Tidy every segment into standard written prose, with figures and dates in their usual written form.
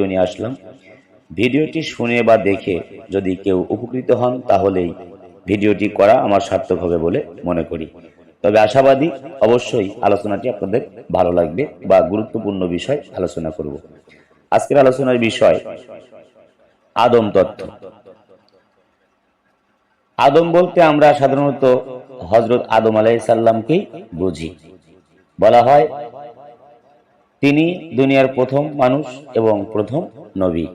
নিয়ে আসলাম। ভিডিওটি শুনে বা দেখে যদি কেউ উপকৃত হন তাহলেই ভিডিওটি করা আমার সার্থক হবে বলে মনে করি। তবে আশাবাদী অবশ্যই আলোচনাটি আপনাদের ভালো লাগবে বা গুরুত্বপূর্ণ বিষয় আলোচনা করব। আজকের আলোচনার বিষয় আদম তত্ত্ব। আদম বলতে আমরা সাধারণত হযরত আদম আলাইহিস সালামকেই বুঝি। বলা হয় তিনি দুনিয়ার প্রথম মানুষ এবং প্রথম নবী।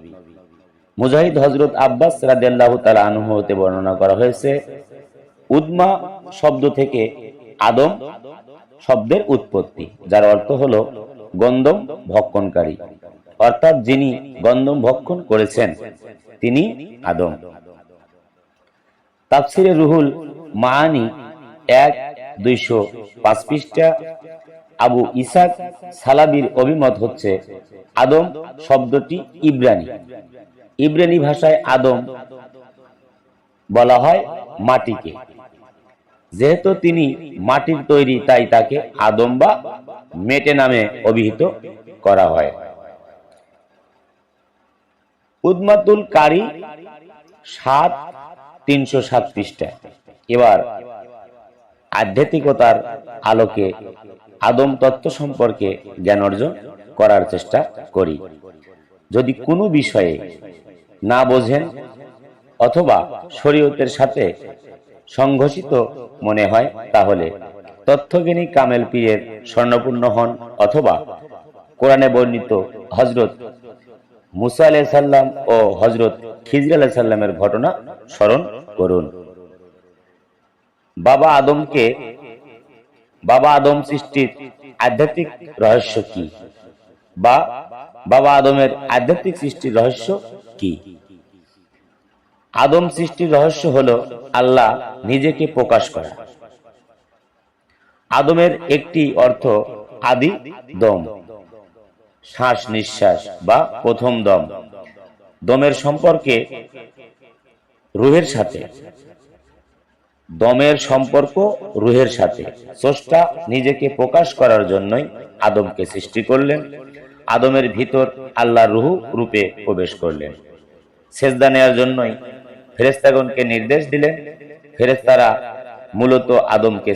মুজাহিদ হযরত আব্বাস রাদিয়াল্লাহু তাআলা আনহু হতে বর্ণনা করা হয়েছে, উদমা শব্দ থেকে আদম শব্দের উৎপত্তি, যার অর্থ হলো গন্ধম ভক্ষণকারী, অর্থাৎ যিনি গন্ধম ভক্ষণ করেছেন তিনি আদম। তাফসিরে রুহুল মাআনি 1-205 পৃষ্ঠা আবু ইসাক সালাবির অভিমত হচ্ছে আদম শব্দটি ইব্রানি ভাষায় আদম বলা হয় মাটিকে। যেহেতু তিনি মাটির তৈরি তাই তাকে আদম বা মেটে নামে অভিহিত করা হয়। উদমাতুল কারি 7-307 পৃষ্ঠা। এবার আধ্যাত্মিকতার আলোকে আদম তত্ত্ব সম্পর্কে জ্ঞান অর্জন করার চেষ্টা করি। যদি কোনো বিষয়ে না বোঝেন অথবা শরীয়তের সাথে সংঘর্ষিত মনে হয় তাহলে তথ্যজ্ঞানী কামেল পীরের স্বর্ণপূর্ণ হন অথবা কোরআনে বর্ণিত হযরত মুসা আলাইহিস সালাম ও হযরত খিজর আলাইহিস সালামের ঘটনা স্মরণ করুন। বাবা আদম সৃষ্টির আধ্যাত্মিক রহস্য কি, বা বাবা আদমের আধ্যাত্মিক সৃষ্টির রহস্য কি? আদম সৃষ্টির রহস্য হলো আল্লাহ নিজেকে প্রকাশ করা। আদমের একটি অর্থ আদি দম, শ্বাস নিঃশ্বাস বা প্রথম দম। দমের সম্পর্কে রুহের সাথে, দমের সম্পর্ক রুহের সাথে। স্রষ্টা নিজেকে প্রকাশ করার জন্যই আদমকে সৃষ্টি করলেন। আদমের ভিতর আল্লাহ রূহ রূপে প্রবেশ করলেন। সেজদা নেওয়ার জন্যই ফেরেশতাগণকে নির্দেশ দিলেন। ফেরেশতারা মূলত আদমকে